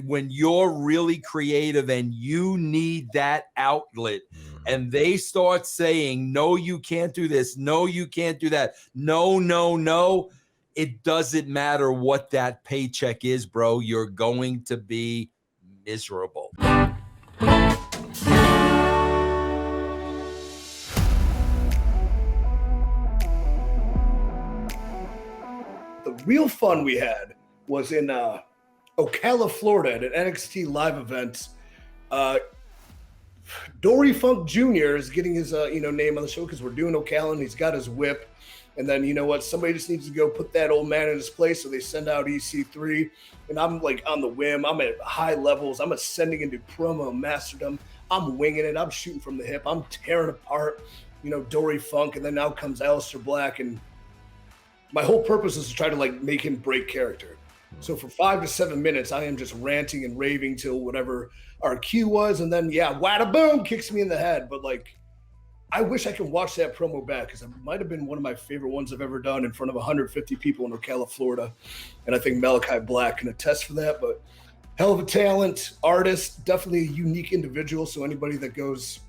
when you're really creative and you need that outlet, and they start saying, no, you can't do this. No, you can't do that. No, no, no. It doesn't matter what that paycheck is, bro. You're going to be miserable. The real fun we had was in Ocala, Florida, at an NXT live event. Dory Funk Jr. is getting his name on the show because we're doing Ocala, and he's got his whip. And then, you know what, somebody just needs to go put that old man in his place, so they send out EC3. And I'm like on the whim. I'm at high levels. I'm ascending into promo masterdom. I'm winging it. I'm shooting from the hip. I'm tearing apart, Dory Funk. And then now comes Aleister Black. And my whole purpose is to try to make him break character. So for 5 to 7 minutes, I am just ranting and raving till whatever our cue was. And then, wada boom, kicks me in the head. But I wish I could watch that promo back, because it might have been one of my favorite ones I've ever done in front of 150 people in Ocala, Florida. And I think Malakai Black can attest for that. But hell of a talent, artist, definitely a unique individual. So anybody that goes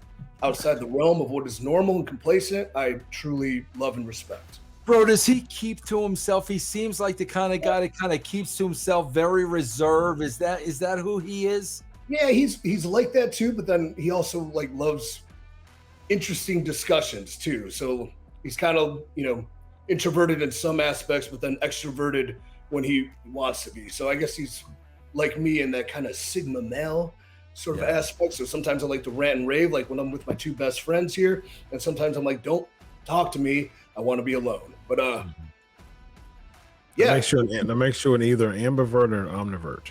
outside the realm of what is normal and complacent, I truly love and respect. Bro, does he keep to himself? He seems like the kind of guy that kind of keeps to himself, very reserved. Is that who he is? Yeah, he's like that too, but then he also loves interesting discussions too. So he's kind of, introverted in some aspects, but then extroverted when he wants to be. So I guess he's like me in that kind of Sigma male sort of aspect. So sometimes I like to rant and rave, like when I'm with my two best friends here. And sometimes I'm like, don't talk to me. I want to be alone. But Make sure an either ambivert or an omnivert.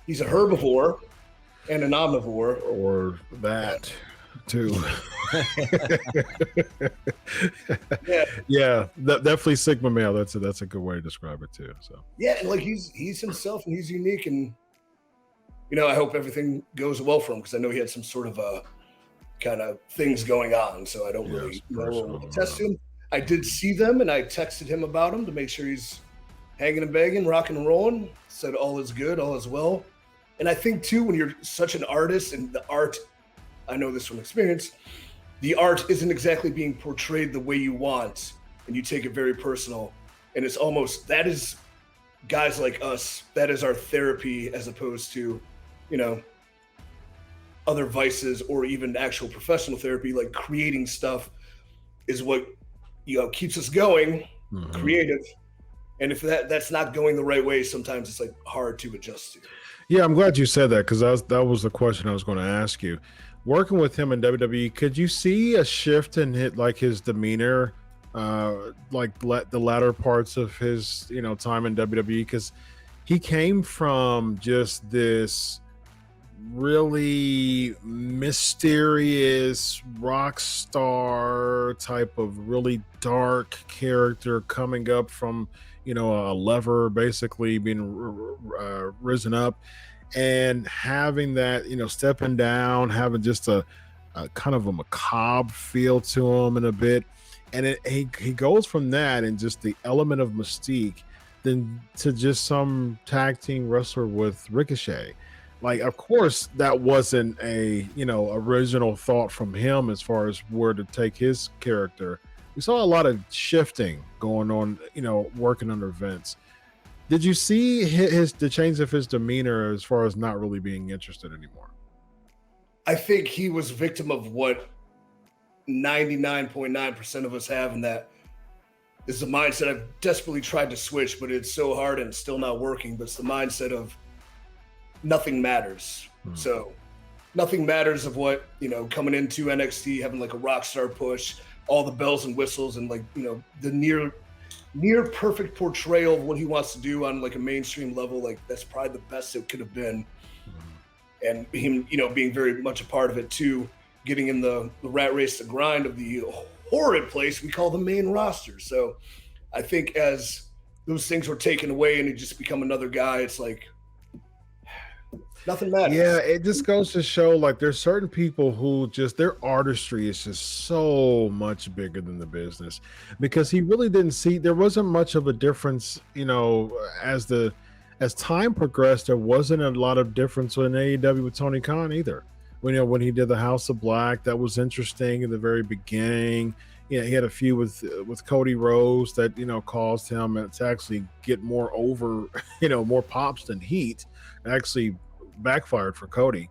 He's a herbivore and an omnivore. Or that too. Definitely Sigma male. That's a good way to describe it too. So and he's himself, and he's unique, and I hope everything goes well for him, because I know he had some sort of kind of things going on, so I don't really know attest to him. I did see them, and I texted him about him to make sure he's hanging and banging, rocking and rolling. Said all is good, all is well. And I think too, when you're such an artist, and the art, I know this from experience, the art isn't exactly being portrayed the way you want, and you take it very personal. And it's almost, that is guys like us, that is our therapy, as opposed to, other vices or even actual professional therapy. Like creating stuff is what keeps us going, creative. And if that's not going the right way, sometimes it's hard to adjust to. Yeah, I'm glad you said that, because that was the question I was going to ask you. Working with him in WWE, could you see a shift in his demeanor, the latter parts of his time in WWE? Because he came from just this really mysterious rock star type of really dark character, coming up from a lever, basically being risen up, and having that stepping down, having just a kind of a macabre feel to him in a bit, and he goes from that and just the element of mystique then to just some tag team wrestler with Ricochet. Of course, that wasn't a original thought from him as far as where to take his character. We saw a lot of shifting going on, working under Vince. Did you see the change of his demeanor as far as not really being interested anymore? I think he was victim of what 99.9% of us have, and that is the mindset I've desperately tried to switch, but it's so hard and still not working. But it's the mindset of nothing matters. So nothing matters of what, coming into NXT, having a rock star push, all the bells and whistles, and the near perfect portrayal of what he wants to do on a mainstream level. That's probably the best it could have been. And him, being very much a part of it too, getting in the rat race, the grind of the horrid place we call the main roster. So I think as those things were taken away and he just become another guy, it's nothing matters. Yeah, it just goes to show there's certain people who just their artistry is just so much bigger than the business, because he really didn't see, there wasn't much of a difference, as as time progressed, there wasn't a lot of difference in AEW with Tony Khan either. When he did the House of Black, that was interesting in the very beginning. He had a few with Cody Rhodes that caused him to actually get more over, more pops than heat. It actually backfired for Cody.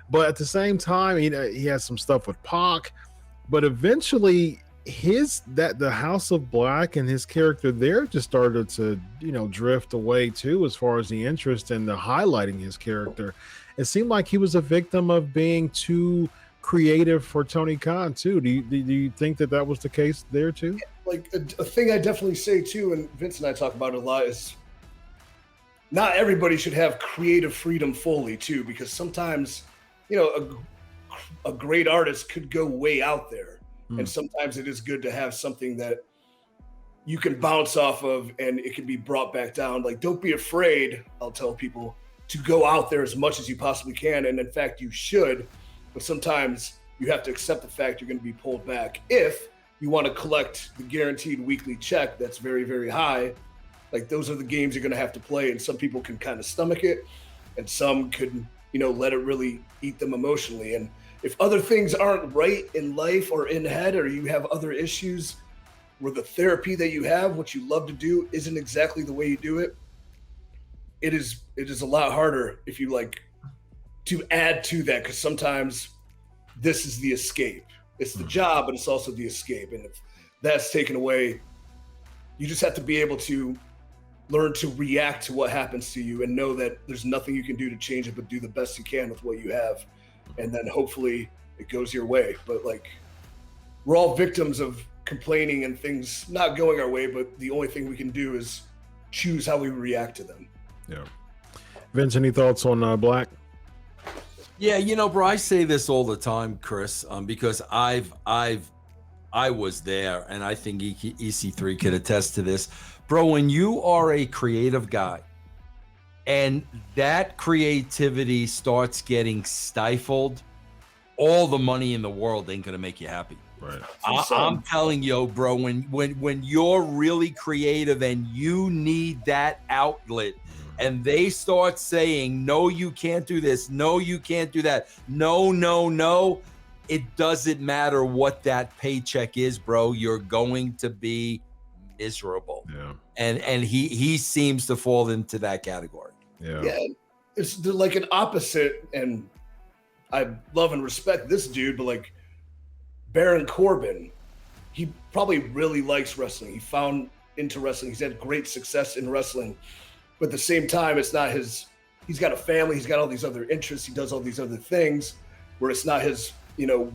But at the same time, he had some stuff with Pac. But eventually, the House of Black and his character there just started to drift away too, as far as the interest in the highlighting his character. It seemed like he was a victim of being too creative for Tony Khan too. Do you think that was the case there too? Like a thing I definitely say too, and Vince and I talk about it a lot, is not everybody should have creative freedom fully too, because sometimes a great artist could go way out there. And sometimes it is good to have something that you can bounce off of and it can be brought back down. Like, don't be afraid, I'll tell people, to go out there as much as you possibly can. And in fact, you should, but sometimes you have to accept the fact you're going to be pulled back. If you want to collect the guaranteed weekly check that's very, very high, like those are the games you're going to have to play. And some people can kind of stomach it and some could, let it really eat them emotionally. And if other things aren't right in life or in head, or you have other issues where the therapy that you have, what you love to do, isn't exactly the way you do it, it is a lot harder if you like to add to that, because sometimes this is the escape. It's the job, but it's also the escape. And if that's taken away, you just have to be able to learn to react to what happens to you and know that there's nothing you can do to change it, but do the best you can with what you have. And then hopefully it goes your way. But like, we're all victims of complaining and things not going our way, but the only thing we can do is choose how we react to them. Yeah. Vince, any thoughts on Black? Yeah, bro, I say this all the time, Chris, because I was there, and I think EC3 could attest to this. Bro, when you are a creative guy and that creativity starts getting stifled, all the money in the world ain't gonna make you happy. Right. I'm telling you, bro, when you're really creative and you need that outlet, and they start saying, no, you can't do this, no, you can't do that, no, it doesn't matter what that paycheck is, bro. You're going to be miserable. Yeah. And he seems to fall into that category. Yeah. It's like an opposite, and I love and respect this dude, but like Baron Corbin, he probably really likes wrestling. He found into wrestling. He's had great success in wrestling. But at the same time, it's not he's got a family, he's got all these other interests, he does all these other things where it's not his,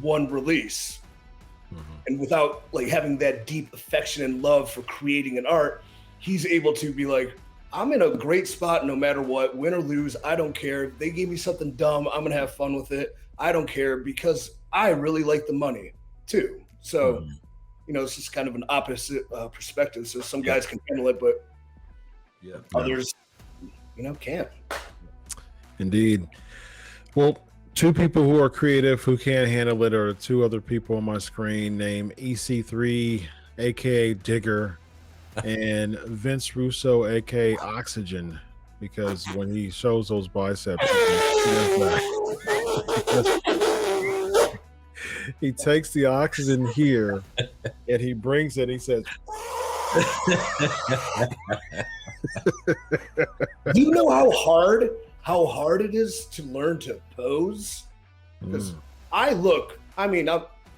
one release. And without like having that deep affection and love for creating an art, he's able to be like, I'm in a great spot no matter what, win or lose, I don't care. They gave me something dumb, I'm gonna have fun with it. I don't care, because I really like the money too. So, it's just kind of an opposite perspective. So some guys can handle it, but others, can't. Indeed. Well, two people who are creative who can't handle it are two other people on my screen named EC3, aka Digger, and Vince Russo, aka Oxygen, because when he shows those biceps, he takes the oxygen here and he brings it. He says, Do you know how hard it is to learn to pose? Because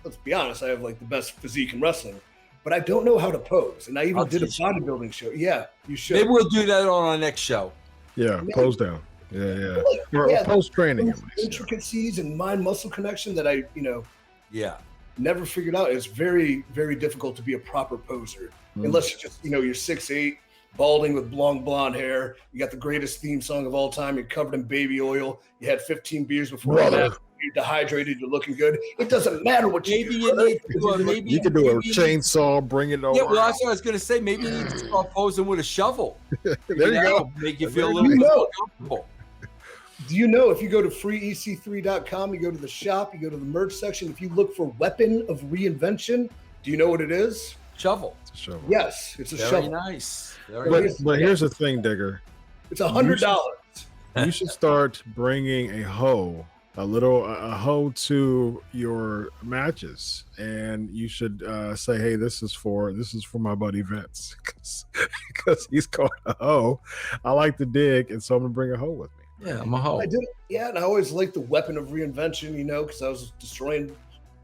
let's be honest, I have like the best physique in wrestling, but I don't know how to pose. And I even did a bodybuilding show. Yeah, you should. Maybe we'll do that on our next show. Yeah, pose down. Yeah. Or post training, at least. Intricacies and mind muscle connection that I, never figured out. It's very, very difficult to be a proper poser unless you're just, you're 6'8", balding with long blonde hair. You got the greatest theme song of all time. You're covered in baby oil. You had 15 beers before that. You're dehydrated. You're looking good. It doesn't matter what you do. You can do a chainsaw, bring it over. Yeah, well, that's what I was going to say. Maybe you need to start posing with a shovel. There you go. Make you feel a little bit more comfortable. Do you know if you go to freeec3.com, you go to the shop, you go to the merch section, if you look for weapon of reinvention, do you know what it is? Shovel. It's a shovel. Yes, it's a Very shovel. Nice. But here's the thing, Digger. It's $100. You should start bringing a hoe to your matches, and you should say, "Hey, this is for my buddy Vince because he's called a hoe. I like to dig, and so I'm gonna bring a hoe with me." Yeah, I'm a hoe. I did, and I always liked the weapon of reinvention, because I was destroying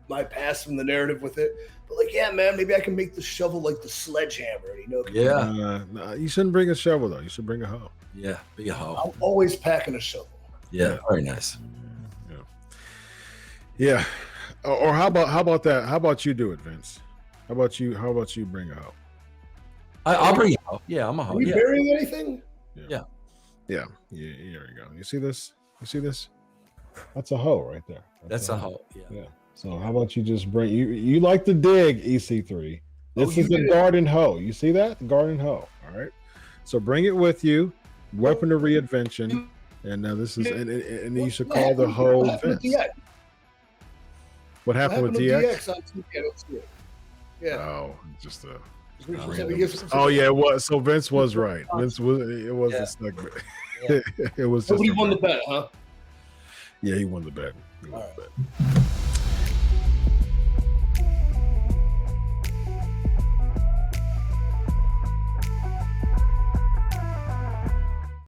my past from the narrative with it. But like, yeah, man, maybe I can make the shovel like the sledgehammer, Yeah. No, you shouldn't bring a shovel though. You should bring a hoe. Yeah, be a hoe. I'm always packing a shovel. Yeah, very nice. Yeah. Or how about that? How about you do it, Vince? How about you bring a hoe? I'll bring a hoe. Yeah, I'm a hoe. Are you burying anything? Yeah. Here you go. You see this? That's a hoe right there. That's a hoe. Yeah. So how about you just bring you like to dig, EC3. This is the garden hoe. You see that? The garden hoe. All right. So bring it with you. Weapon of reinvention. And now this is and you should call the hoe Vince. What happened with DX? On TV? I don't see it. Yeah. Oh, just a. Oh yeah, it was. So Vince was right. Vince was. It was a segment. Yeah. It was. Nobody won the bet, huh? Yeah, he won the bet. All right.